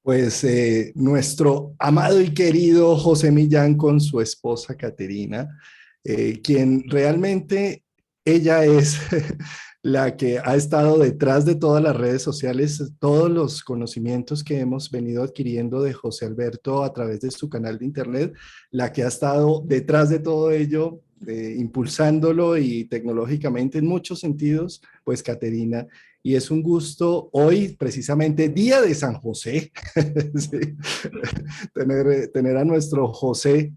Pues nuestro amado y querido José Millán con su esposa Caterina, quien realmente ella es la que ha estado detrás de todas las redes sociales, todos los conocimientos que hemos venido adquiriendo de José Alberto a través de su canal de internet, la que ha estado detrás de todo ello, impulsándolo y tecnológicamente en muchos sentidos, pues Caterina. Y es un gusto hoy, precisamente Día de San José, sí, tener a nuestro José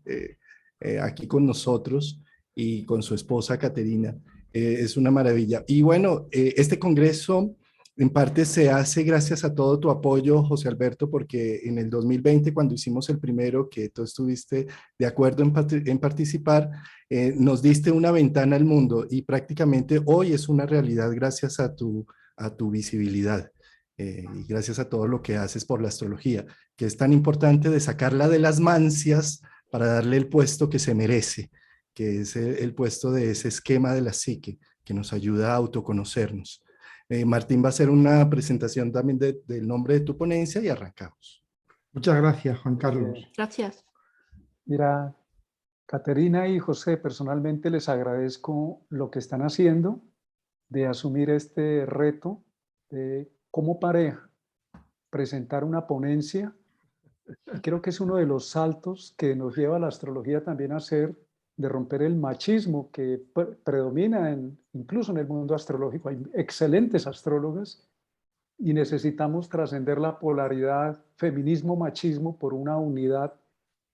aquí con nosotros y con su esposa Caterina. Es una maravilla. Y bueno, este congreso en parte se hace gracias a todo tu apoyo, José Alberto, porque en el 2020, cuando hicimos el primero, que tú estuviste de acuerdo en participar, nos diste una ventana al mundo y prácticamente hoy es una realidad gracias a tu visibilidad. Y gracias a todo lo que haces por la astrología, que es tan importante de sacarla de las mancias para darle el puesto que se merece, que es el puesto de ese esquema de la psique, que nos ayuda a autoconocernos. Martín va a hacer una presentación también del nombre de tu ponencia y arrancamos. Muchas gracias, Juan Carlos. Gracias. Mira, Caterina y José, personalmente les agradezco lo que están haciendo de asumir este reto de como pareja presentar una ponencia. Y creo que es uno de los saltos que nos lleva a la astrología también a hacer, de romper el machismo que predomina incluso en el mundo astrológico. Hay excelentes astrólogas y necesitamos trascender la polaridad feminismo-machismo por una unidad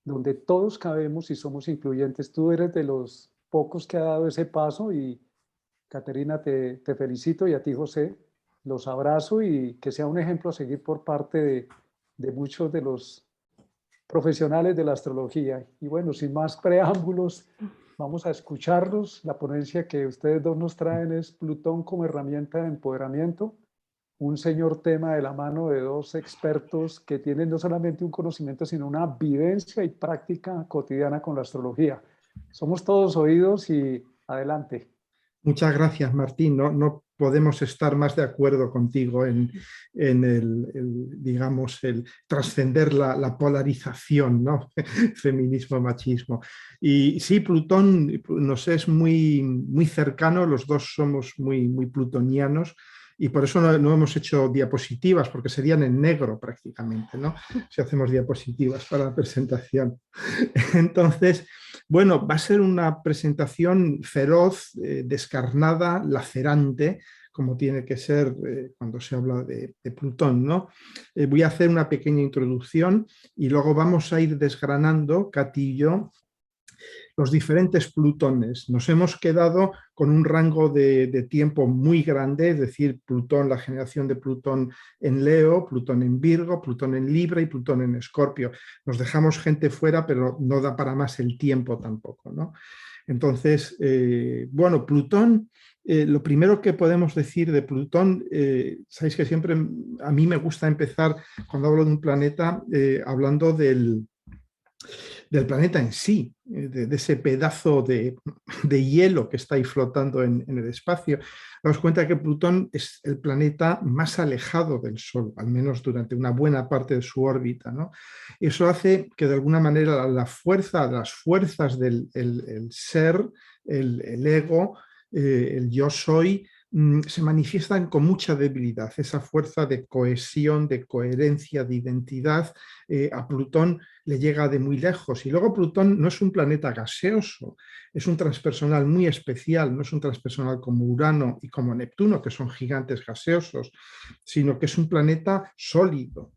donde todos cabemos y somos incluyentes. Tú eres de los pocos que ha dado ese paso y Caterina, te felicito, y a ti, José, los abrazo y que sea un ejemplo a seguir por parte de muchos de los profesionales de la astrología. Y bueno, sin más preámbulos, vamos a escucharlos. La ponencia que ustedes dos nos traen es Plutón como herramienta de empoderamiento, un señor tema de la mano de dos expertos que tienen no solamente un conocimiento, sino una vivencia y práctica cotidiana con la astrología. Somos todos oídos y adelante. Muchas gracias, Martín. No podemos estar más de acuerdo contigo en digamos, el trascender la polarización, ¿no? Feminismo-machismo. Y sí, Plutón nos es muy cercano, los dos somos muy plutonianos, y por eso no hemos hecho diapositivas, porque serían en negro prácticamente, ¿no? Si hacemos diapositivas para la presentación. Entonces, bueno, va a ser una presentación feroz, descarnada, lacerante, como tiene que ser cuando se habla de Plutón, ¿no? Voy a hacer una pequeña introducción y luego vamos a ir desgranando, Katy y yo, los diferentes plutones. Nos hemos quedado con un rango de tiempo muy grande, es decir, Plutón, la generación de Plutón en Leo, Plutón en Virgo, Plutón en Libra y Plutón en Escorpio. Nos dejamos gente fuera, pero no da para más el tiempo tampoco, ¿no? Entonces, bueno, Plutón, lo primero que podemos decir de Plutón, sabéis que siempre a mí me gusta empezar, cuando hablo de un planeta, hablando del planeta en sí, de ese pedazo de hielo que está ahí flotando en el espacio. Damos cuenta que Plutón es el planeta más alejado del Sol, al menos durante una buena parte de su órbita, ¿no? Eso hace que de alguna manera las fuerzas del el ser, el ego, el yo soy, se manifiestan con mucha debilidad. Esa fuerza de cohesión, de coherencia, de identidad, a Plutón le llega de muy lejos. Y luego Plutón no es un planeta gaseoso, es un transpersonal muy especial, no es un transpersonal como Urano y como Neptuno, que son gigantes gaseosos, sino que es un planeta sólido,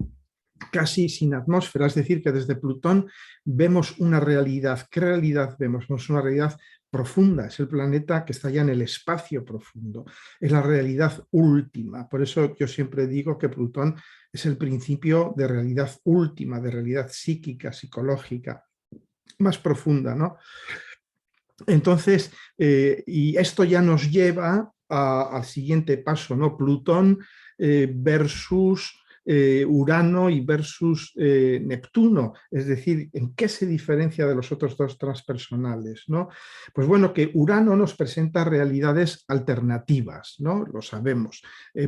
casi sin atmósfera, es decir, que desde Plutón vemos una realidad. ¿Qué realidad vemos? Vemos una realidad profunda, es el planeta que está ya en el espacio profundo, es la realidad última. Por eso yo siempre digo que Plutón es el principio de realidad última, de realidad psíquica, psicológica, más profunda, ¿no? Entonces, y esto ya nos lleva al siguiente paso, ¿no? Plutón versus Urano y versus Neptuno, es decir, ¿en qué se diferencia de los otros dos transpersonales, ¿no? Pues bueno, que Urano nos presenta realidades alternativas, ¿no? Lo sabemos.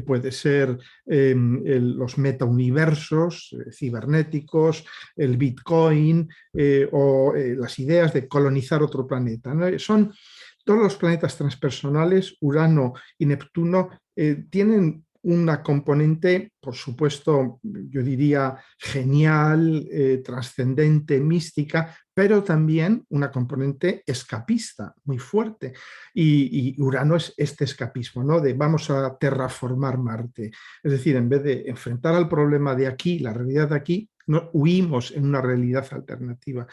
Puede ser los metauniversos cibernéticos, el Bitcoin o las ideas de colonizar otro planeta, ¿no? Son todos los planetas transpersonales, Urano y Neptuno, tienen una componente, por supuesto, yo diría genial, trascendente, mística, pero también una componente escapista muy fuerte. Y Urano es este escapismo, ¿no? De vamos a terraformar Marte. Es decir, en vez de enfrentar al problema de aquí, la realidad de aquí, no, huimos en una realidad alternativa.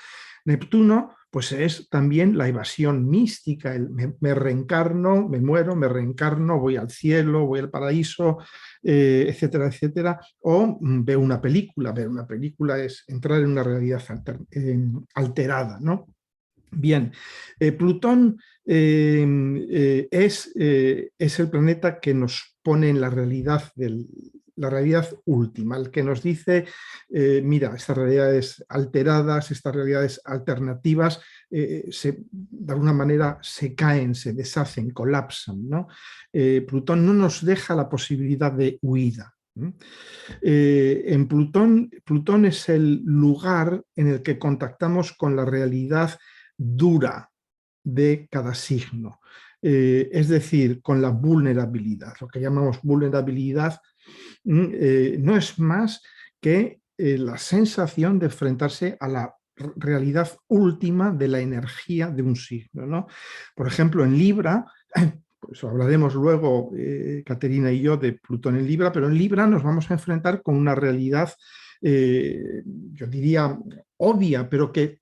Neptuno, pues es también la evasión mística, me reencarno, me muero, me reencarno, voy al cielo, voy al paraíso, etcétera, etcétera, o veo una película. Ver una película es entrar en una realidad alterada, ¿no? Bien, Plutón es el planeta que nos pone en la realidad la realidad última, el que nos dice, mira, estas realidades alteradas, estas realidades alternativas, de alguna manera se caen, se deshacen, colapsan, ¿no? Plutón no nos deja la posibilidad de huida. En Plutón es el lugar en el que contactamos con la realidad dura de cada signo, es decir, con la vulnerabilidad. Lo que llamamos vulnerabilidad no es más que la sensación de enfrentarse a la realidad última de la energía de un signo, ¿no? Por ejemplo, en Libra, pues hablaremos luego, Caterina y yo, de Plutón en Libra, pero en Libra nos vamos a enfrentar con una realidad, yo diría, obvia, pero que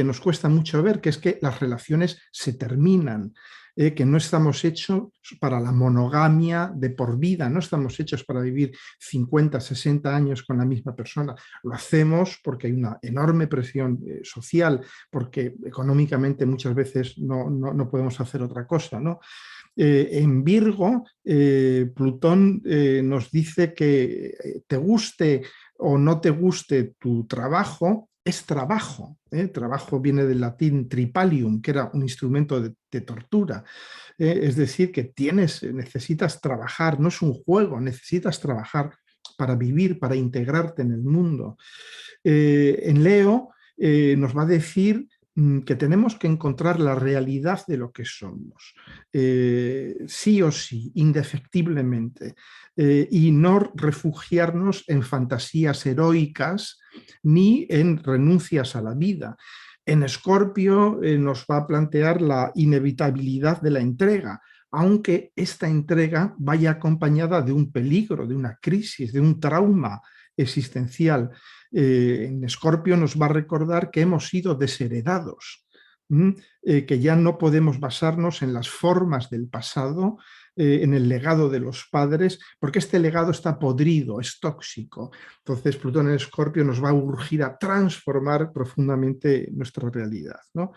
nos cuesta mucho ver, que es que las relaciones se terminan, que no estamos hechos para la monogamia de por vida, no estamos hechos para vivir 50, 60 años con la misma persona. Lo hacemos porque hay una enorme presión social, porque económicamente muchas veces no podemos hacer otra cosa, ¿no? En Virgo, Plutón nos dice que te guste o no te guste tu trabajo, es trabajo. Trabajo viene del latín tripalium, que era un instrumento de tortura. Es decir, que necesitas trabajar, no es un juego, necesitas trabajar para vivir, para integrarte en el mundo. En Leo nos va a decir que tenemos que encontrar la realidad de lo que somos, sí o sí, indefectiblemente, y no refugiarnos en fantasías heroicas ni en renuncias a la vida. En Escorpio nos va a plantear la inevitabilidad de la entrega, aunque esta entrega vaya acompañada de un peligro, de una crisis, de un trauma existencial. En Escorpio nos va a recordar que hemos sido desheredados, que ya no podemos basarnos en las formas del pasado, en el legado de los padres, porque este legado está podrido, es tóxico. Entonces Plutón en Escorpio nos va a urgir a transformar profundamente nuestra realidad, ¿no?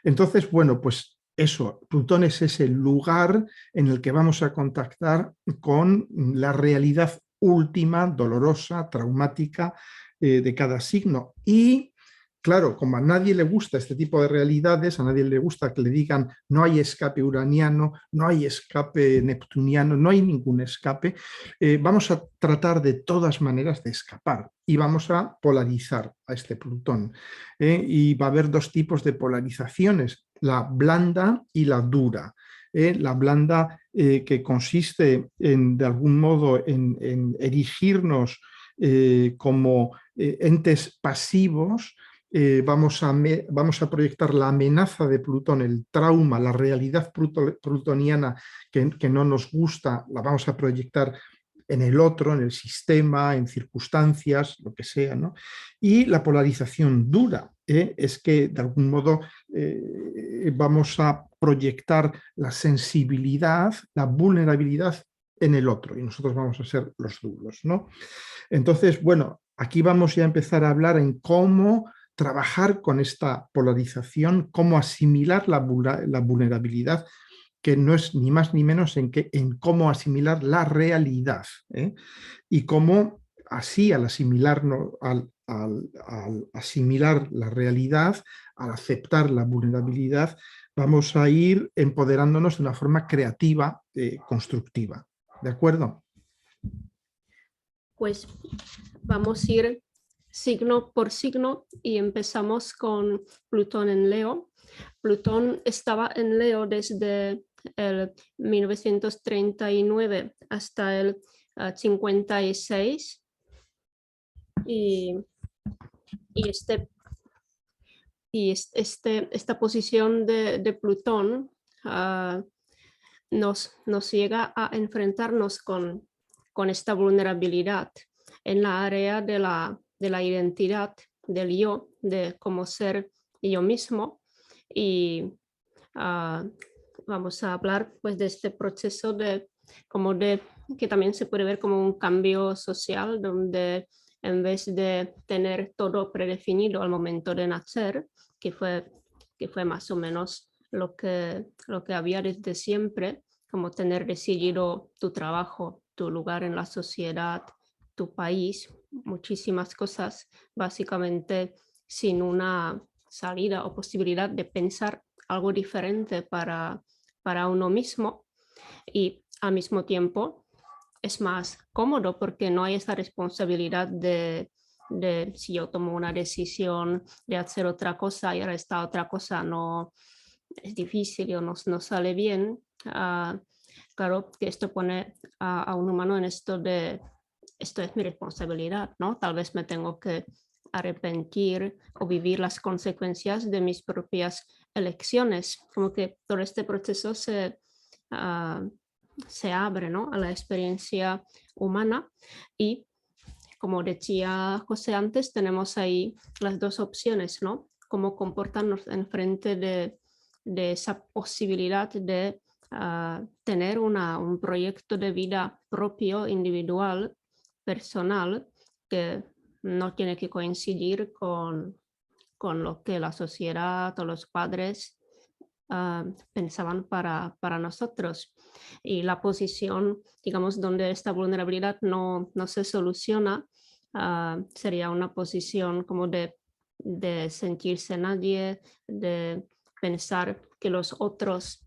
Entonces, bueno, pues eso, Plutón es ese lugar en el que vamos a contactar con la realidad última, dolorosa, traumática de cada signo. Y claro, como a nadie le gusta este tipo de realidades, a nadie le gusta que le digan no hay escape uraniano, no hay escape neptuniano, no hay ningún escape, vamos a tratar de todas maneras de escapar y vamos a polarizar a este Plutón. Y va a haber dos tipos de polarizaciones, la blanda y la dura. La blanda que consiste de algún modo en erigirnos como entes pasivos. Vamos a proyectar la amenaza de Plutón, el trauma, la realidad plutoniana que no nos gusta, la vamos a proyectar en el otro, en el sistema, en circunstancias, lo que sea, ¿no? Y la polarización dura es que de algún modo vamos a proyectar la sensibilidad, la vulnerabilidad en el otro y nosotros vamos a ser los duros, ¿no? Entonces, bueno, aquí vamos ya a empezar a hablar en cómo trabajar con esta polarización, cómo asimilar la vulnerabilidad, que no es ni más ni menos en cómo asimilar la realidad, y cómo así, al asimilarnos, al asimilar la realidad, al aceptar la vulnerabilidad, vamos a ir empoderándonos de una forma creativa, constructiva. ¿De acuerdo? Pues vamos a ir signo por signo y empezamos con Plutón en Leo. Plutón estaba en Leo desde el 1939 hasta el 56 y esta posición de Plutón nos llega a enfrentarnos con esta vulnerabilidad en la área de la identidad, del yo, de cómo ser yo mismo. Y vamos a hablar pues de este proceso que también se puede ver como un cambio social, donde en vez de tener todo predefinido al momento de nacer, que fue más o menos lo que había desde siempre, como tener decidido tu trabajo, tu lugar en la sociedad, tu país, muchísimas cosas, básicamente sin una salida o posibilidad de pensar algo diferente para uno mismo, y al mismo tiempo es más cómodo porque no hay esa responsabilidad de si yo tomo una decisión de hacer otra cosa y ahora esta otra cosa no es difícil o no sale bien. Claro que esto pone a un humano en esto de esto es mi responsabilidad, ¿no? Tal vez me tengo que arrepentir o vivir las consecuencias de mis propias elecciones, como que todo este proceso se abre, ¿no?, a la experiencia humana. Y como decía José antes, tenemos ahí las dos opciones, ¿no? Cómo comportarnos en frente de esa posibilidad de tener un proyecto de vida propio, individual, personal, que no tiene que coincidir con lo que la sociedad o los padres pensaban para nosotros. Y la posición, digamos, donde esta vulnerabilidad no se soluciona, sería una posición como de sentirse nadie, de pensar que los otros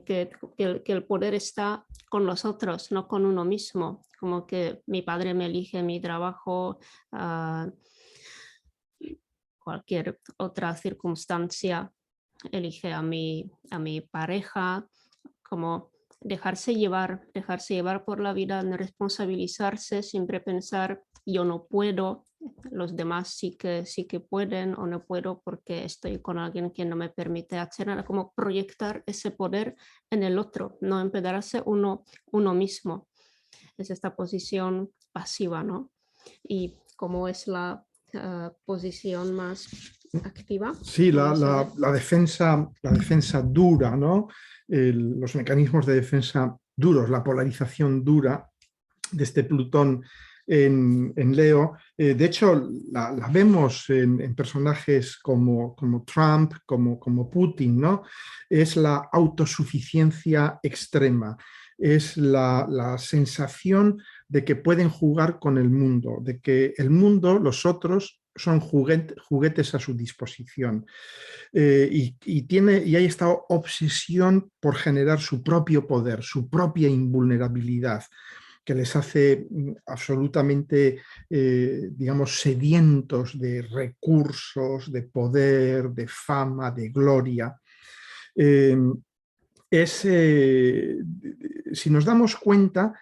que el poder está con los otros, no con uno mismo, como que mi padre me elige mi trabajo, cualquier otra circunstancia elige a mi pareja, como dejarse llevar por la vida, no responsabilizarse, siempre pensar yo no puedo, los demás sí que pueden, o no puedo porque estoy con alguien que no me permite hacer nada, como proyectar ese poder en el otro, no empedarse uno mismo. Es esta posición pasiva, ¿no? Y como es la posición más activa. Sí, la defensa dura, ¿no? Los mecanismos de defensa duros, la polarización dura de este Plutón en Leo. De hecho, la vemos en personajes como Trump, como Putin, ¿no? Es la autosuficiencia extrema, es la sensación de que pueden jugar con el mundo, de que el mundo, los otros, son juguetes a su disposición. Y hay esta obsesión por generar su propio poder, su propia invulnerabilidad, que les hace absolutamente, digamos, sedientos de recursos, de poder, de fama, de gloria. Si nos damos cuenta,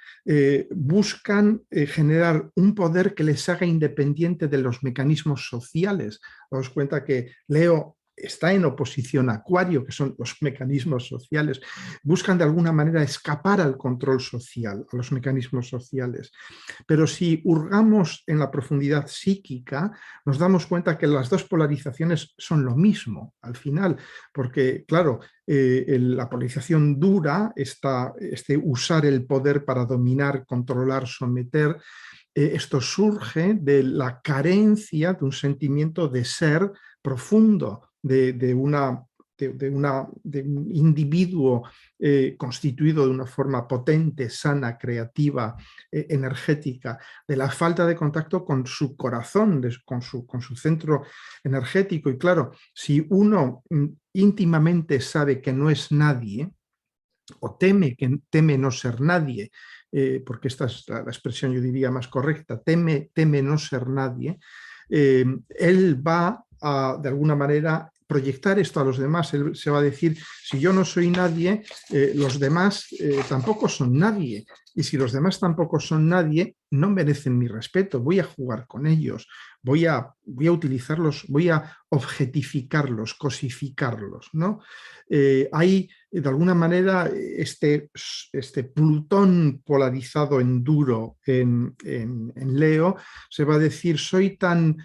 buscan generar un poder que les haga independiente de los mecanismos sociales. Damos cuenta que Leo está en oposición a Acuario, que son los mecanismos sociales. Buscan de alguna manera escapar al control social, a los mecanismos sociales. Pero si hurgamos en la profundidad psíquica, nos damos cuenta que las dos polarizaciones son lo mismo al final, porque claro, la polarización dura, usar el poder para dominar, controlar, someter, esto surge de la carencia de un sentimiento de ser profundo, de de un individuo constituido de una forma potente, sana, creativa, energética, de la falta de contacto con su corazón, con su centro energético. Y claro, si uno íntimamente sabe que no es nadie, o teme no ser nadie, porque esta es la expresión, yo diría, más correcta, teme no ser nadie, él va a, de alguna manera, proyectar esto a los demás. Él se va a decir, si yo no soy nadie, los demás tampoco son nadie. Y si los demás tampoco son nadie, no merecen mi respeto. Voy a jugar con ellos, voy a utilizarlos, voy a objetificarlos, cosificarlos, ¿no? Hay, de alguna manera, este Plutón polarizado en duro en Leo, se va a decir, soy tan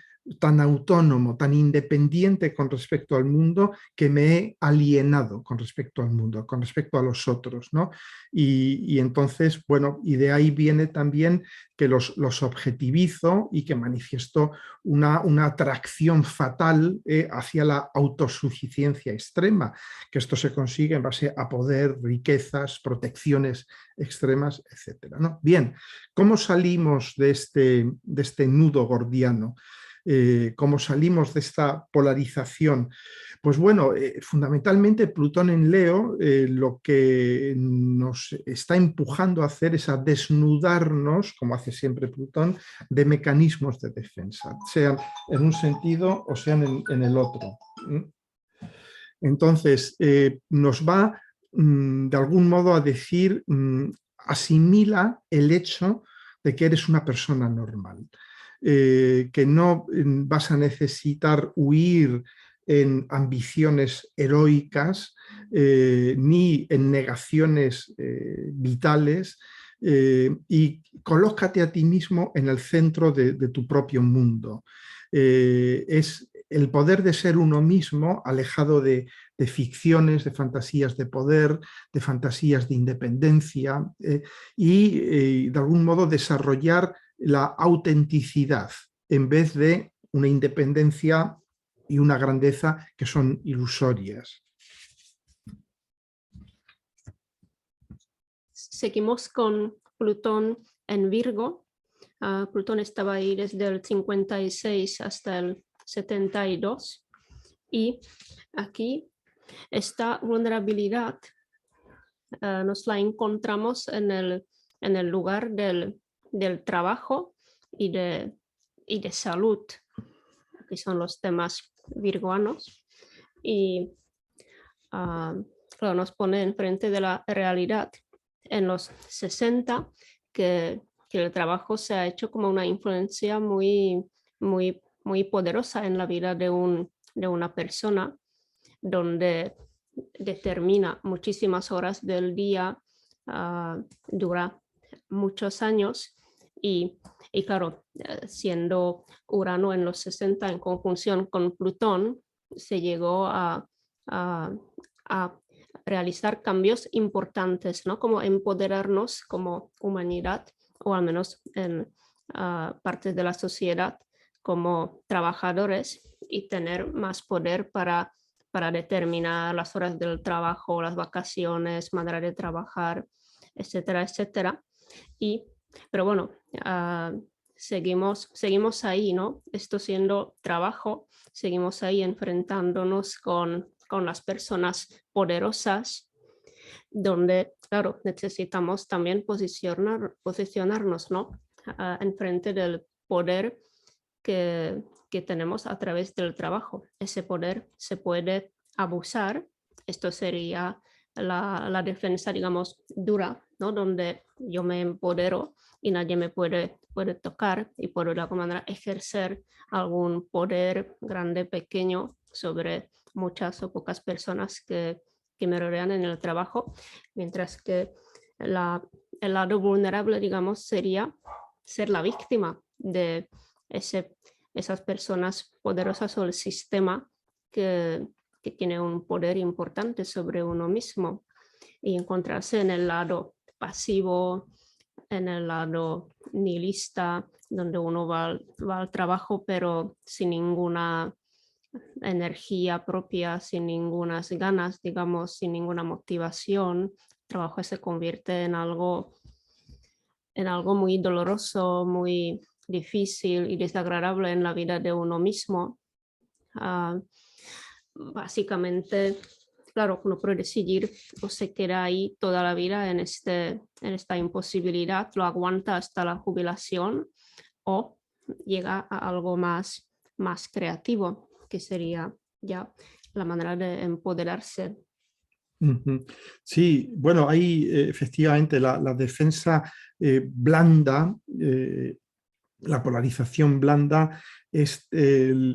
autónomo, tan independiente con respecto al mundo, que me he alienado con respecto al mundo, con respecto a los otros, ¿no? Y entonces, bueno, y de ahí viene también que los objetivizo y que manifiesto una atracción fatal hacia la autosuficiencia extrema, que esto se consigue en base a poder, riquezas, protecciones extremas, etc., ¿no? Bien, ¿cómo salimos de este nudo gordiano? ¿Cómo salimos de esta polarización? Pues bueno, fundamentalmente Plutón en Leo lo que nos está empujando a hacer es a desnudarnos, como hace siempre Plutón, de mecanismos de defensa, sean en un sentido o sean en el otro. Entonces, nos va de algún modo a decir, asimila el hecho de que eres una persona normal. Que no vas a necesitar huir en ambiciones heroicas ni en negaciones vitales, y colócate a ti mismo en el centro de tu propio mundo. Es el poder de ser uno mismo, alejado de ficciones, de fantasías de poder, de fantasías de independencia, y de algún modo desarrollar la autenticidad en vez de una independencia y una grandeza que son ilusorias. Seguimos con Plutón en Virgo. Plutón estaba ahí desde el 56 hasta el 72 y aquí esta vulnerabilidad nos la encontramos en el lugar del trabajo y de salud, que son los temas virgoanos, y claro, nos pone enfrente de la realidad en los 60 que el trabajo se ha hecho como una influencia muy, muy, muy poderosa en la vida de una persona, donde determina muchísimas horas del día, dura muchos años y claro, siendo Urano en los 60 en conjunción con Plutón, se llegó a realizar cambios importantes, ¿no? Como empoderarnos como humanidad, o al menos en partes de la sociedad como trabajadores, y tener más poder para determinar las horas del trabajo, las vacaciones, manera de trabajar, etcétera, etcétera. Pero bueno, seguimos ahí, ¿no? Esto siendo trabajo, seguimos ahí enfrentándonos con las personas poderosas, donde, claro, necesitamos también posicionarnos, ¿no? Enfrente del poder que tenemos a través del trabajo. Ese poder se puede abusar. Esto sería la defensa, digamos, dura, ¿no? Donde yo me empodero y nadie me puede tocar, y puedo de alguna manera ejercer algún poder grande, pequeño, sobre muchas o pocas personas que me rodean en el trabajo, mientras que el lado vulnerable, digamos, sería ser la víctima de esas personas poderosas, o el sistema que tiene un poder importante sobre uno mismo, y encontrarse en el lado pasivo, en el lado nihilista, donde uno va al trabajo pero sin ninguna energía propia, sin ninguna ganas, digamos, sin ninguna motivación, el trabajo se convierte en algo muy doloroso, muy difícil y desagradable en la vida de uno mismo. Básicamente, claro, uno puede decidir o se queda ahí toda la vida en esta imposibilidad, lo aguanta hasta la jubilación o llega a algo más creativo, que sería ya la manera de empoderarse. Sí, bueno, hay efectivamente la defensa blanda, la polarización blanda es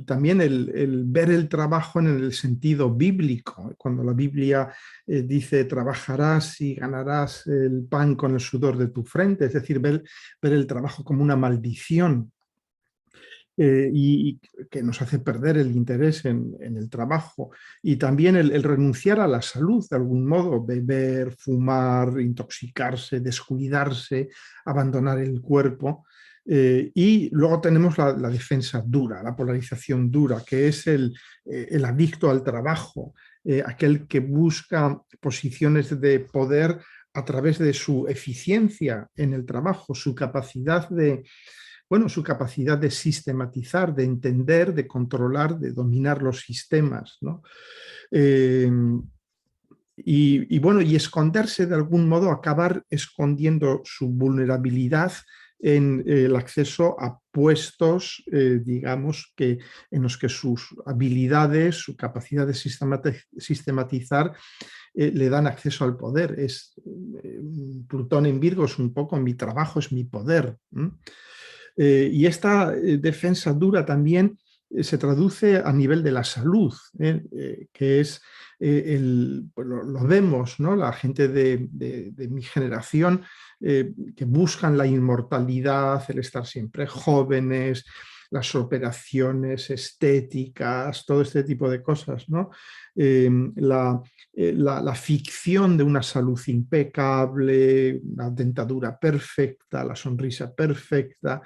también el ver el trabajo en el sentido bíblico. Cuando la Biblia dice trabajarás y ganarás el pan con el sudor de tu frente, es decir, ver el trabajo como una maldición. Y que nos hace perder el interés en el trabajo, y también el renunciar a la salud de algún modo, beber, fumar, intoxicarse, descuidarse, abandonar el cuerpo. Y luego tenemos la defensa dura, la polarización dura, que es el adicto al trabajo, aquel que busca posiciones de poder a través de su eficiencia en el trabajo, su capacidad de sistematizar, de entender, de controlar, de dominar los sistemas, ¿no? Y esconderse de algún modo, acabar escondiendo su vulnerabilidad en el acceso a puestos, digamos, en los que sus habilidades, su capacidad de sistematizar, le dan acceso al poder. Plutón en Virgo es un poco mi trabajo, es mi poder. Y esta defensa dura también se traduce a nivel de la salud, que es, lo vemos, ¿no? La gente de mi generación que buscan la inmortalidad, el estar siempre jóvenes, las operaciones estéticas, todo este tipo de cosas, ¿no? La ficción de una salud impecable, la dentadura perfecta, la sonrisa perfecta,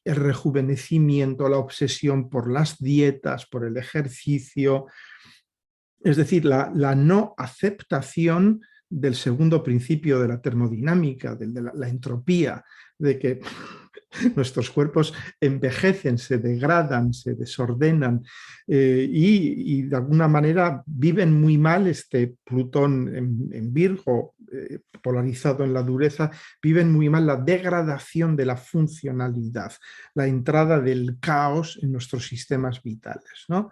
el rejuvenecimiento, la obsesión por las dietas, por el ejercicio, es decir, la no aceptación del segundo principio de la termodinámica, de la entropía, de que nuestros cuerpos envejecen, se degradan, se desordenan, y de alguna manera viven muy mal. Este Plutón en Virgo, polarizado en la dureza, viven muy mal la degradación de la funcionalidad, la entrada del caos en nuestros sistemas vitales, ¿no?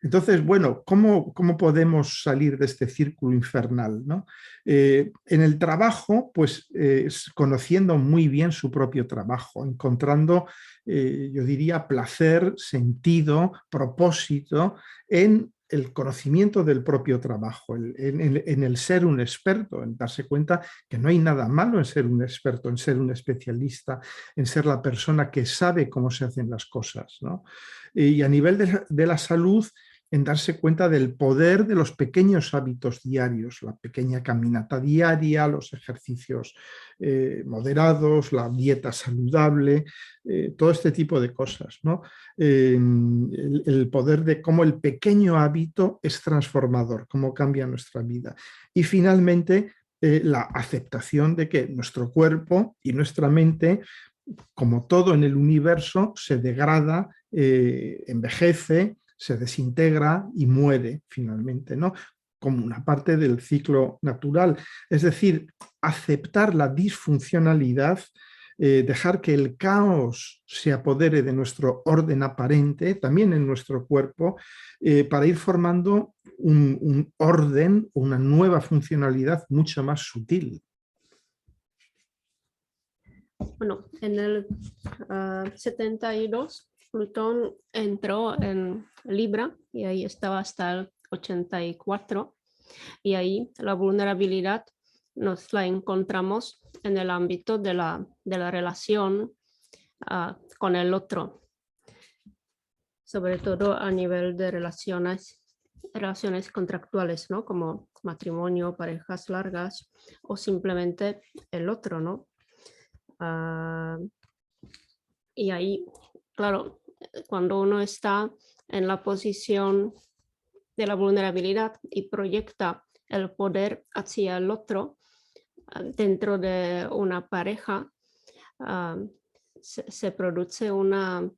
Entonces, bueno, ¿cómo podemos salir de este círculo infernal, ¿no? En el trabajo, pues conociendo muy bien su propio trabajo, encontrando, yo diría, placer, sentido, propósito en el conocimiento del propio trabajo, en el ser un experto, en darse cuenta que no hay nada malo en ser un experto, en ser un especialista, en ser la persona que sabe cómo se hacen las cosas, ¿no? Y a nivel de la salud, en darse cuenta del poder de los pequeños hábitos diarios, la pequeña caminata diaria, los ejercicios moderados, la dieta saludable, todo este tipo de cosas, ¿no? El poder de cómo el pequeño hábito es transformador, cómo cambia nuestra vida. Y finalmente, la aceptación de que nuestro cuerpo y nuestra mente, como todo en el universo, se degrada, envejece, se desintegra y muere finalmente, ¿no? Como una parte del ciclo natural. Es decir, aceptar la disfuncionalidad, dejar que el caos se apodere de nuestro orden aparente, también en nuestro cuerpo, para ir formando un orden, una nueva funcionalidad mucho más sutil. Bueno, en el 72 Plutón entró en Libra y ahí estaba hasta el 84, y ahí la vulnerabilidad nos la encontramos en el ámbito de la relación con el otro, sobre todo a nivel de relaciones contractuales, ¿no? Como matrimonio, parejas largas o simplemente el otro, ¿no? Y ahí, claro, cuando uno está en la posición de la vulnerabilidad y proyecta el poder hacia el otro dentro de una pareja, se produce una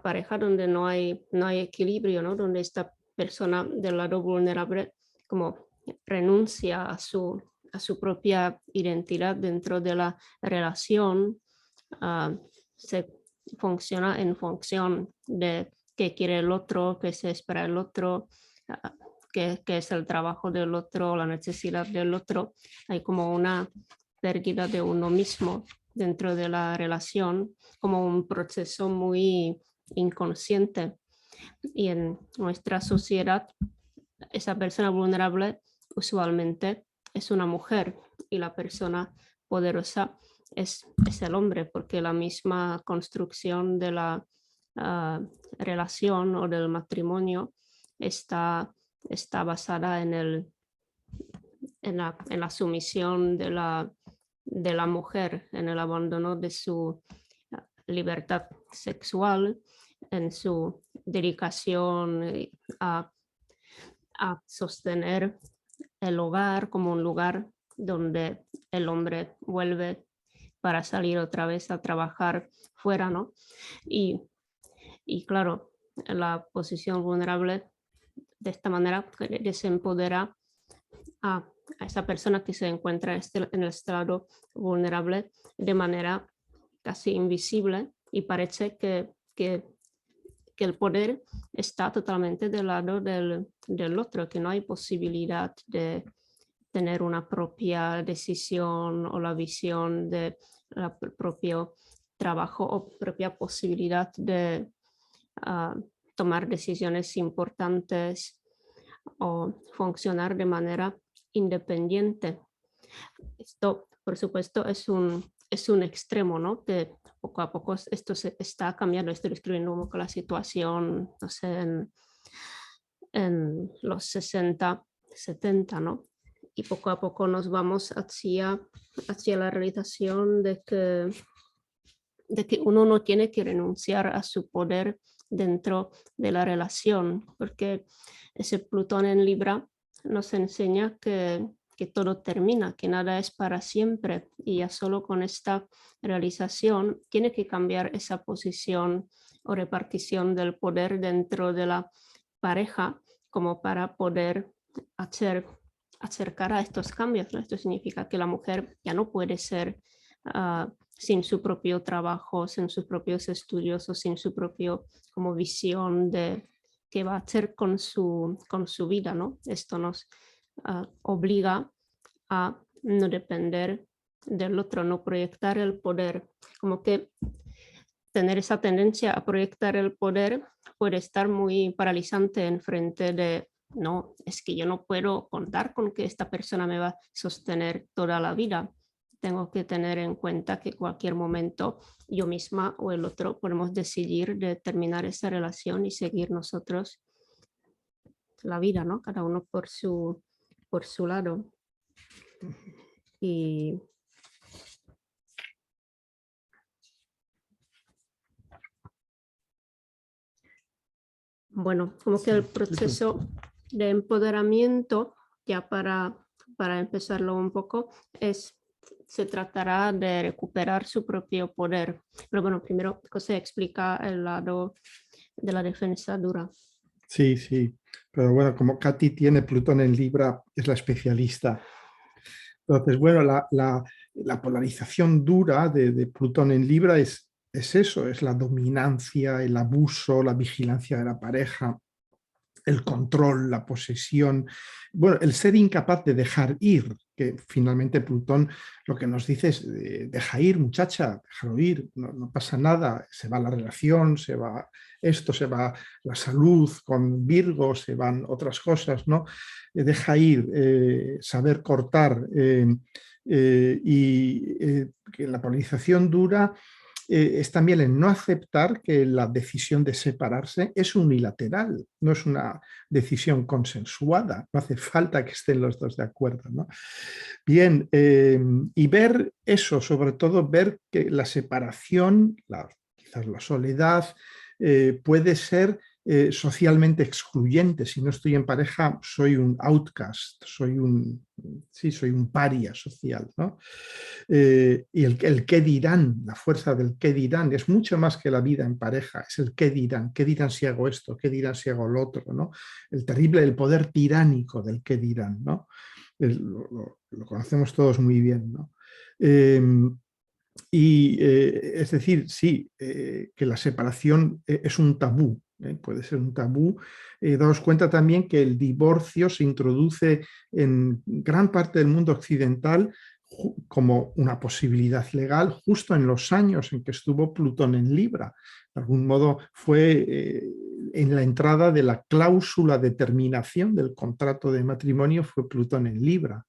pareja donde no hay equilibrio, ¿no? Donde esta persona del lado vulnerable como renuncia a su propia identidad dentro de la relación, se funciona en función de qué quiere el otro, qué se espera el otro, qué es el trabajo del otro, la necesidad del otro. Hay como una pérdida de uno mismo dentro de la relación, como un proceso muy inconsciente. Y en nuestra sociedad, esa persona vulnerable usualmente es una mujer y la persona poderosa es el hombre, porque la misma construcción de la relación o del matrimonio está basada en la sumisión de la mujer, en el abandono de su libertad sexual, en su dedicación a sostener el hogar como un lugar donde el hombre vuelve para salir otra vez a trabajar fuera, ¿no? Y claro, la posición vulnerable de esta manera desempodera a esa persona que se encuentra en el estado vulnerable de manera casi invisible, y parece que el poder está totalmente del lado del otro, que no hay posibilidad de tener una propia decisión o la visión de propio trabajo o propia posibilidad de tomar decisiones importantes o funcionar de manera independiente. Esto, por supuesto, es un extremo, ¿no? Que poco a poco esto se está cambiando. Estoy describiendo un poco la situación, no sé, en los 60, 70, ¿no? Y poco a poco nos vamos hacia la realización de que uno no tiene que renunciar a su poder dentro de la relación, porque ese Plutón en Libra nos enseña que todo termina, que nada es para siempre, y ya solo con esta realización tiene que cambiar esa posición o repartición del poder dentro de la pareja como para poder acercar a estos cambios, ¿no? Esto significa que la mujer ya no puede ser sin su propio trabajo, sin sus propios estudios o sin su propio como visión de qué va a hacer con su vida, ¿no? Esto nos obliga a no depender del otro, no proyectar el poder, como que tener esa tendencia a proyectar el poder puede estar muy paralizante en frente de, no, es que yo no puedo contar con que esta persona me va a sostener toda la vida. Tengo que tener en cuenta que cualquier momento yo misma o el otro podemos decidir de terminar esa relación y seguir nosotros la vida, ¿no? Cada uno por su lado. Y bueno, como que el proceso de empoderamiento, ya para empezarlo un poco, se tratará de recuperar su propio poder. Pero bueno, primero José explica el lado de la defensa dura. Sí, sí, pero bueno, como Katy tiene Plutón en Libra, es la especialista. Entonces, bueno, la polarización dura de Plutón en Libra es eso, es la dominancia, el abuso, la vigilancia de la pareja, el control, la posesión, bueno, el ser incapaz de dejar ir, que finalmente Plutón lo que nos dice es deja ir, muchacha, déjalo ir, no pasa nada, se va la relación, se va esto, se va la salud con Virgo, se van otras cosas, ¿no? Deja ir, saber cortar, y que la polarización dura es también el no aceptar que la decisión de separarse es unilateral, no es una decisión consensuada, no hace falta que estén los dos de acuerdo, ¿no? Bien, y ver eso, sobre todo ver que la separación, quizás la soledad, puede ser socialmente excluyente. Si no estoy en pareja, soy un outcast, soy un paria social, ¿no? Y el qué dirán, la fuerza del qué dirán, es mucho más que la vida en pareja, es el qué dirán si hago esto, qué dirán si hago lo otro, ¿no? El poder tiránico del qué dirán, ¿no? Lo conocemos todos muy bien, ¿no? Es decir, sí, que la separación es un tabú, puede ser un tabú. Daos cuenta también que el divorcio se introduce en gran parte del mundo occidental como una posibilidad legal justo en los años en que estuvo Plutón en Libra. De algún modo fue en la entrada de la cláusula de terminación del contrato de matrimonio fue Plutón en Libra.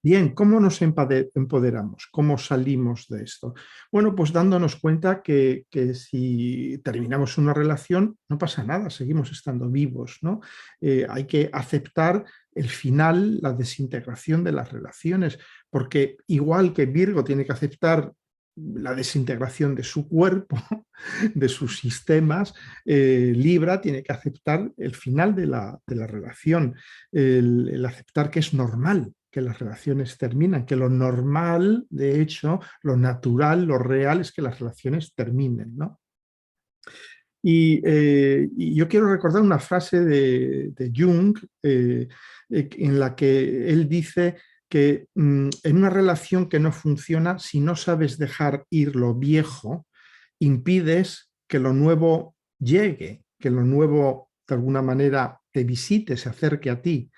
Bien, ¿cómo nos empoderamos? ¿Cómo salimos de esto? Bueno, pues dándonos cuenta que si terminamos una relación, no pasa nada, seguimos estando vivos, ¿no? Hay que aceptar el final, la desintegración de las relaciones, porque igual que Virgo tiene que aceptar la desintegración de su cuerpo, de sus sistemas, Libra tiene que aceptar el final de la relación, el aceptar que es normal que las relaciones terminan, que lo normal, de hecho, lo natural, lo real es que las relaciones terminen, ¿no? Y yo quiero recordar una frase de Jung en la que él dice que en una relación que no funciona, si no sabes dejar ir lo viejo, impides que lo nuevo llegue, que lo nuevo de alguna manera te visite, se acerque a ti.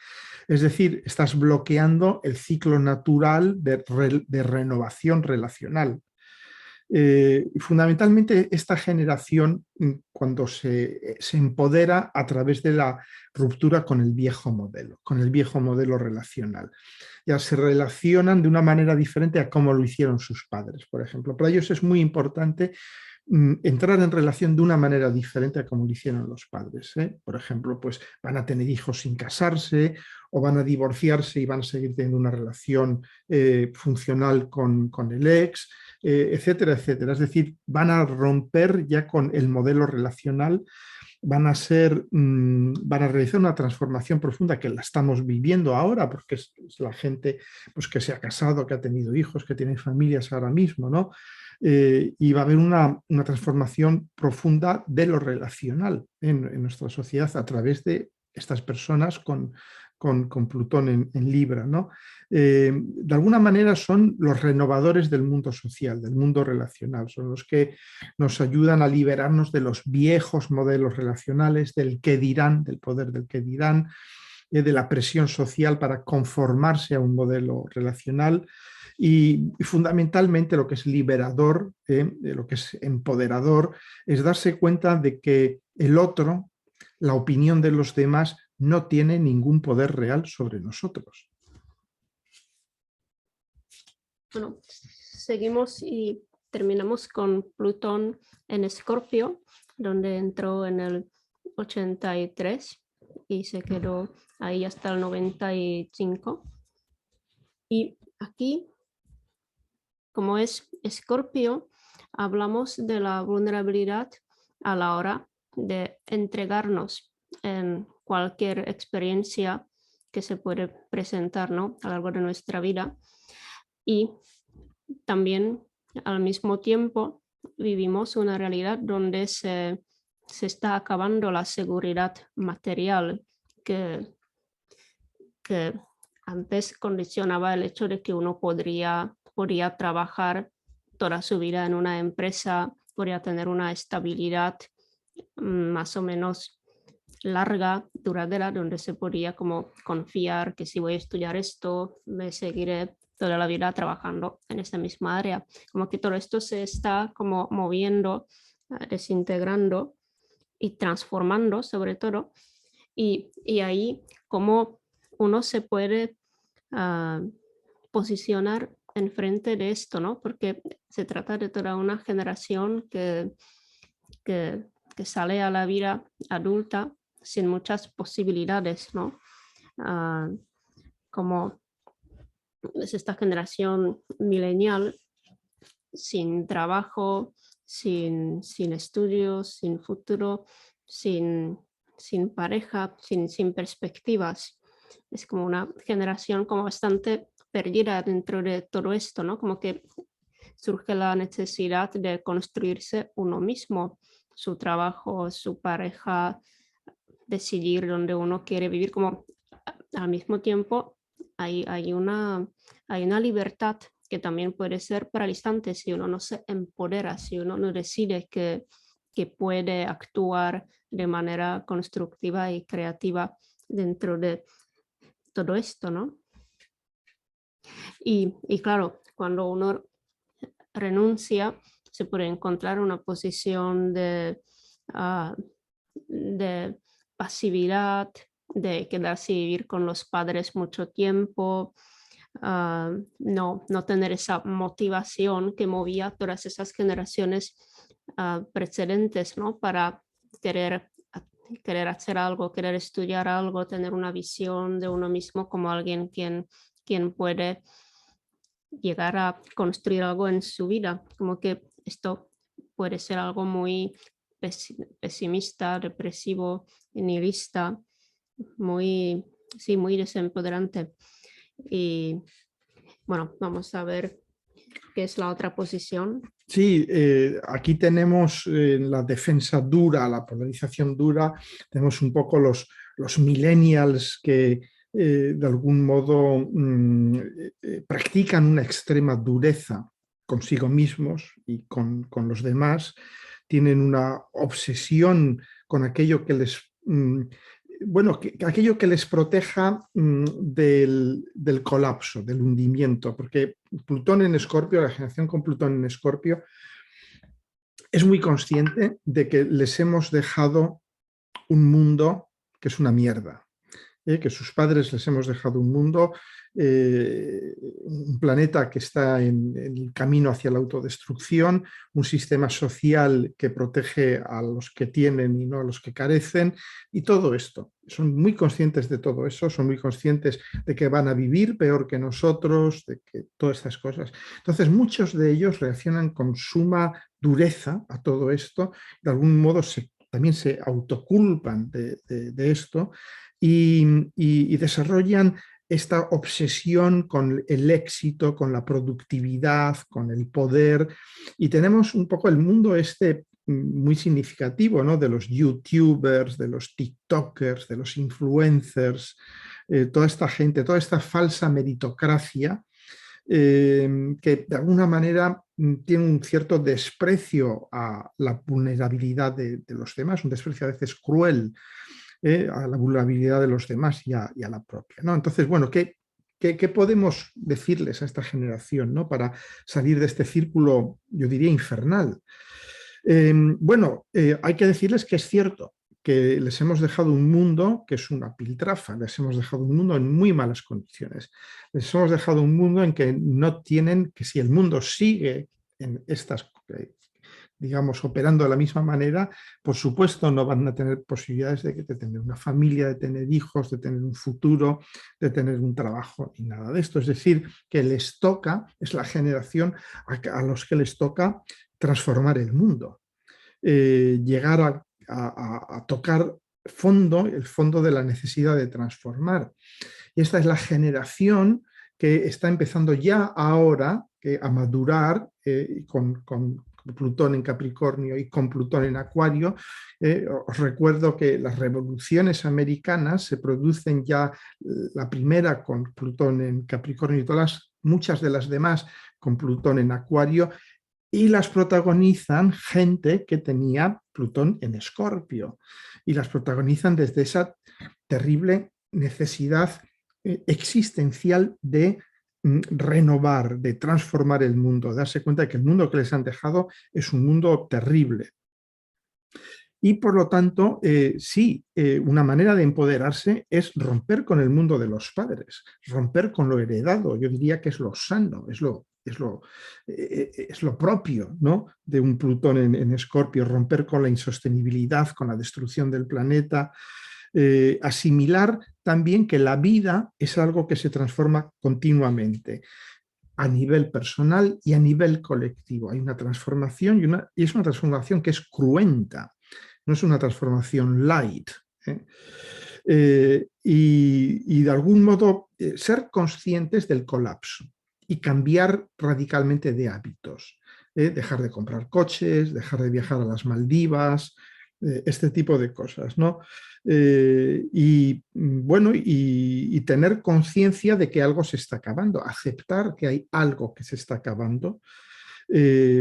Es decir, estás bloqueando el ciclo natural de renovación relacional. Fundamentalmente esta generación cuando se empodera a través de la ruptura con el viejo modelo relacional. Ya se relacionan de una manera diferente a cómo lo hicieron sus padres, por ejemplo. Para ellos es muy importante entrar en relación de una manera diferente a como lo hicieron los padres. Por ejemplo, pues van a tener hijos sin casarse o van a divorciarse y van a seguir teniendo una relación funcional con el ex, etcétera, etcétera. Es decir, van a romper ya con el modelo relacional, van a realizar una transformación profunda que la estamos viviendo ahora, porque es la gente pues, que se ha casado, que ha tenido hijos, que tiene familias ahora mismo, ¿no? Y va a haber una transformación profunda de lo relacional en nuestra sociedad a través de estas personas con Plutón en Libra, ¿no? De alguna manera son los renovadores del mundo social, del mundo relacional, son los que nos ayudan a liberarnos de los viejos modelos relacionales, del qué dirán, del poder del qué dirán, de la presión social para conformarse a un modelo relacional. Y fundamentalmente lo que es liberador, lo que es empoderador, es darse cuenta de que el otro, la opinión de los demás, no tiene ningún poder real sobre nosotros. Bueno, seguimos y terminamos con Plutón en Escorpio, donde entró en el 83 y se quedó ahí hasta el 95. Y aquí, como es Escorpio, hablamos de la vulnerabilidad a la hora de entregarnos en cualquier experiencia que se puede presentar, ¿no? A lo largo de nuestra vida. Y también al mismo tiempo vivimos una realidad donde se está acabando la seguridad material que antes condicionaba el hecho de que uno podía trabajar toda su vida en una empresa, podría tener una estabilidad más o menos larga, duradera, donde se podía como confiar que si voy a estudiar esto, me seguiré toda la vida trabajando en esta misma área. Como que todo esto se está como moviendo, desintegrando y transformando sobre todo. Y ahí como uno se puede posicionar enfrente de esto, ¿no? Porque se trata de toda una generación que sale a la vida adulta sin muchas posibilidades, ¿no? Como es esta generación millennial sin trabajo, sin estudios, sin futuro, sin pareja, sin perspectivas. Es como una generación como bastante perdida dentro de todo esto, ¿no? Como que surge la necesidad de construirse uno mismo, su trabajo, su pareja, decidir dónde uno quiere vivir, como al mismo tiempo hay una libertad que también puede ser paralizante si uno no se empodera, si uno no decide que puede actuar de manera constructiva y creativa dentro de todo esto, ¿no? Y claro, cuando uno renuncia, se puede encontrar una posición de pasividad, de quedarse y vivir con los padres mucho tiempo, no tener esa motivación que movía todas esas generaciones precedentes, ¿no? Para querer hacer algo, querer estudiar algo, tener una visión de uno mismo como alguien quien puede llegar a construir algo en su vida. Como que esto puede ser algo muy pesimista, depresivo, nihilista, muy desempoderante. Y bueno, vamos a ver qué es la otra posición. Sí, aquí tenemos la defensa dura, la polarización dura, tenemos un poco los millennials que de algún modo practican una extrema dureza consigo mismos y con los demás, tienen una obsesión con aquello que les... aquello que les proteja del colapso, del hundimiento, porque Plutón en Escorpio, la generación con Plutón en Escorpio, es muy consciente de que les hemos dejado un mundo que es una mierda, que sus padres les hemos dejado un mundo, un planeta que está en el camino hacia la autodestrucción, un sistema social que protege a los que tienen y no a los que carecen, y todo esto. Son muy conscientes de todo eso, son muy conscientes de que van a vivir peor que nosotros, de que todas estas cosas. Entonces, muchos de ellos reaccionan con suma dureza a todo esto, de algún modo también se autoculpan de esto, y desarrollan esta obsesión con el éxito, con la productividad, con el poder, y tenemos un poco el mundo muy significativo, ¿no? De los youtubers, de los tiktokers, de los influencers, toda esta gente, toda esta falsa meritocracia que de alguna manera tiene un cierto desprecio a la vulnerabilidad de los demás, un desprecio a veces cruel a la vulnerabilidad de los demás y a la propia, ¿no? Entonces, bueno, ¿qué podemos decirles a esta generación, ¿no? Para salir de este círculo, yo diría, infernal? Hay que decirles que es cierto que les hemos dejado un mundo que es una piltrafa, les hemos dejado un mundo en muy malas condiciones, les hemos dejado un mundo en que no tienen, que si el mundo sigue en estas digamos, operando de la misma manera, por supuesto no van a tener posibilidades de tener una familia, de tener hijos, de tener un futuro, de tener un trabajo y nada de esto. Es decir, que les toca, es la generación a los que les toca transformar el mundo, llegar a tocar el fondo de la necesidad de transformar. Y esta es la generación que está empezando ya ahora a madurar con Plutón en Capricornio y con Plutón en Acuario. Os recuerdo que las revoluciones americanas se producen ya, la primera con Plutón en Capricornio y muchas de las demás con Plutón en Acuario, y las protagonizan gente que tenía Plutón en Escorpio, y las protagonizan desde esa terrible necesidad existencial de renovar, de transformar el mundo, darse cuenta de que el mundo que les han dejado es un mundo terrible. Y por lo tanto, una manera de empoderarse es romper con el mundo de los padres, romper con lo heredado. Yo diría que es lo sano, es lo propio, ¿no? De un Plutón en Escorpio, romper con la insostenibilidad, con la destrucción del planeta, asimilar también que la vida es algo que se transforma continuamente. a nivel personal y a nivel colectivo. Hay una transformación y es una transformación que es cruenta, no es una transformación light. Y de algún modo ser conscientes del colapso y cambiar radicalmente de hábitos. Dejar de comprar coches, dejar de viajar a las Maldivas, este tipo de cosas, ¿no? Y tener conciencia de que algo se está acabando, aceptar que hay algo que se está acabando,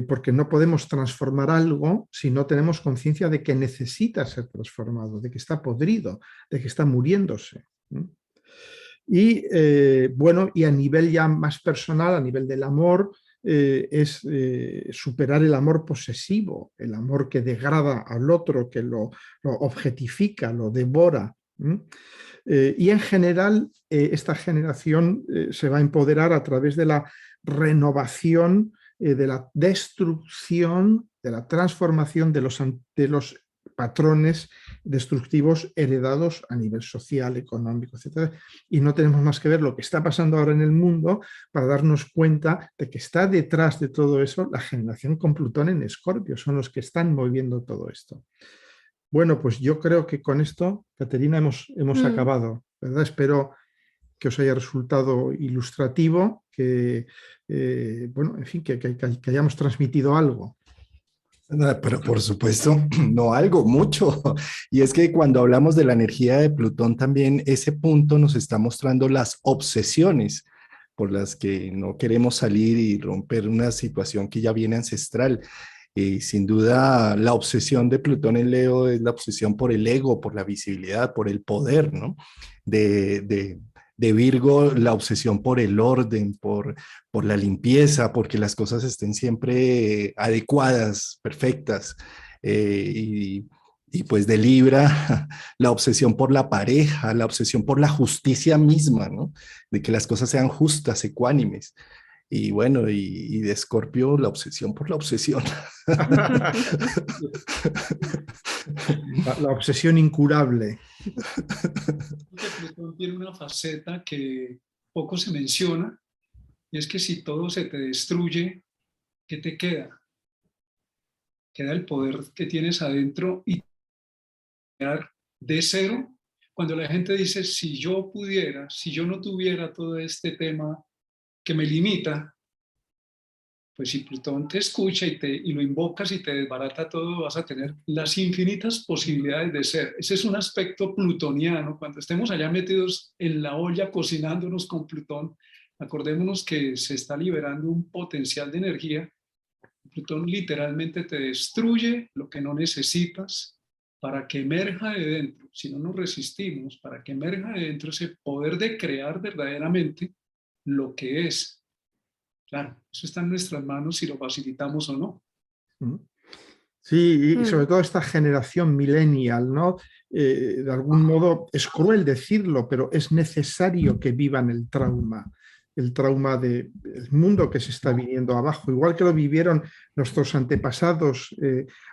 porque no podemos transformar algo si no tenemos conciencia de que necesita ser transformado, de que está podrido, de que está muriéndose. Y a nivel ya más personal, a nivel del amor, es superar el amor posesivo, el amor que degrada al otro, que lo objetifica, lo devora. Y en general, esta generación se va a empoderar a través de la renovación, de la destrucción, de la transformación de los patrones destructivos heredados a nivel social, económico, etc. Y no tenemos más que ver lo que está pasando ahora en el mundo para darnos cuenta de que está detrás de todo eso la generación con Plutón en Escorpio, son los que están moviendo todo esto. Bueno, pues yo creo que con esto, Caterina, hemos acabado, ¿verdad? Espero que os haya resultado ilustrativo, que hayamos transmitido algo. Pero por supuesto, no algo, mucho. Y es que cuando hablamos de la energía de Plutón, también ese punto nos está mostrando las obsesiones por las que no queremos salir y romper una situación que ya viene ancestral. Y sin duda, la obsesión de Plutón en Leo es la obsesión por el ego, por la visibilidad, por el poder, ¿no? De Virgo, la obsesión por el orden, por la limpieza, porque las cosas estén siempre adecuadas, perfectas. Y pues de Libra, la obsesión por la pareja, la obsesión por la justicia misma, ¿no? De que las cosas sean justas, ecuánimes. Y bueno, y de Escorpio, la obsesión por la obsesión. La obsesión incurable. Plutón tiene una faceta que poco se menciona, y es que si todo se te destruye, ¿qué te queda? Queda el poder que tienes adentro y quedar de cero. Cuando la gente dice, si yo pudiera, si yo no tuviera todo este tema que me limita, pues si Plutón te escucha y lo invocas y te desbarata todo, vas a tener las infinitas posibilidades de ser. Ese es un aspecto plutoniano. Cuando estemos allá metidos en la olla cocinándonos con Plutón, acordémonos que se está liberando un potencial de energía. Plutón literalmente te destruye lo que no necesitas para que emerja de dentro. Si no nos resistimos, para que emerja de dentro ese poder de crear verdaderamente lo que es. Claro, eso está en nuestras manos si lo facilitamos o no. Sí, y sobre todo esta generación millennial, ¿no? De algún modo es cruel decirlo, pero es necesario que vivan el trauma del mundo que se está viniendo abajo, igual que lo vivieron nuestros antepasados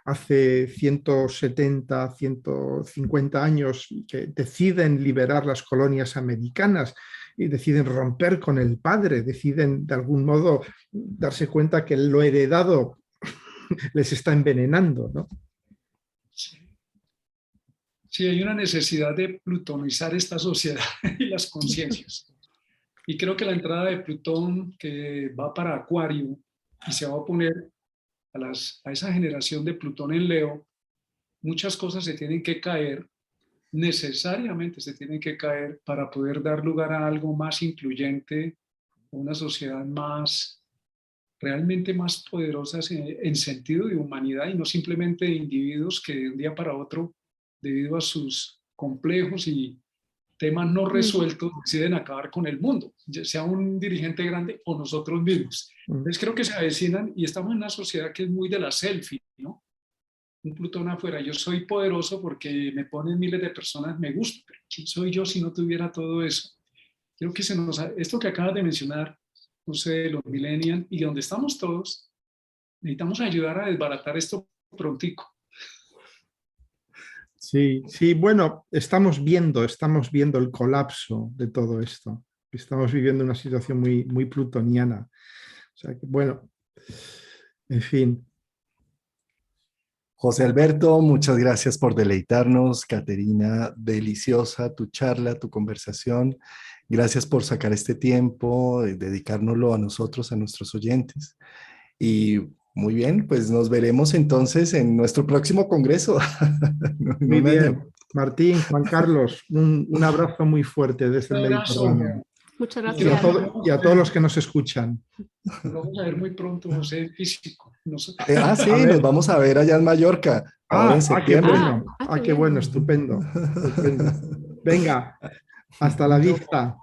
hace 170, 150 años, que deciden liberar las colonias americanas y deciden romper con el padre, deciden de algún modo darse cuenta que lo heredado les está envenenando, ¿no? Sí, hay una necesidad de plutonizar esta sociedad y las conciencias. Y creo que la entrada de Plutón, que va para Acuario y se va a oponer a esa generación de Plutón en Leo, muchas cosas se tienen que caer, necesariamente se tienen que caer para poder dar lugar a algo más incluyente, una sociedad más, realmente más poderosa en sentido de humanidad y no simplemente de individuos que de un día para otro, debido a sus complejos y temas no resueltos, deciden acabar con el mundo, ya sea un dirigente grande o nosotros mismos. Entonces creo que se avecinan y estamos en una sociedad que es muy de la selfie, ¿no? Un Plutón afuera, yo soy poderoso porque me ponen miles de personas, me gusta, pero ¿quién soy yo si no tuviera todo eso? Creo que esto que acabas de mencionar, no sé, los millennials y donde estamos todos, necesitamos ayudar a desbaratar esto prontico. Sí, sí, bueno, estamos viendo el colapso de todo esto. estamos viviendo una situación muy, muy plutoniana. O sea que, bueno, en fin. José Alberto, muchas gracias por deleitarnos. Caterina, deliciosa tu charla, tu conversación. Gracias por sacar este tiempo, dedicárnoslo a nosotros, a nuestros oyentes. Y muy bien, pues nos veremos entonces en nuestro próximo congreso. En Muy un año. bien. Martín, Juan Carlos, un abrazo muy fuerte desde el Un abrazo. Mediterráneo. Muchas Y Y a, gracias. y a todos los que nos escuchan. Nos vamos a ver muy pronto, José, en físico. Sí, A ver. nos vamos a ver allá en Mallorca, ahora en Qué septiembre. bueno. qué Qué bien. bueno, estupendo. Estupendo. Venga, hasta la vista.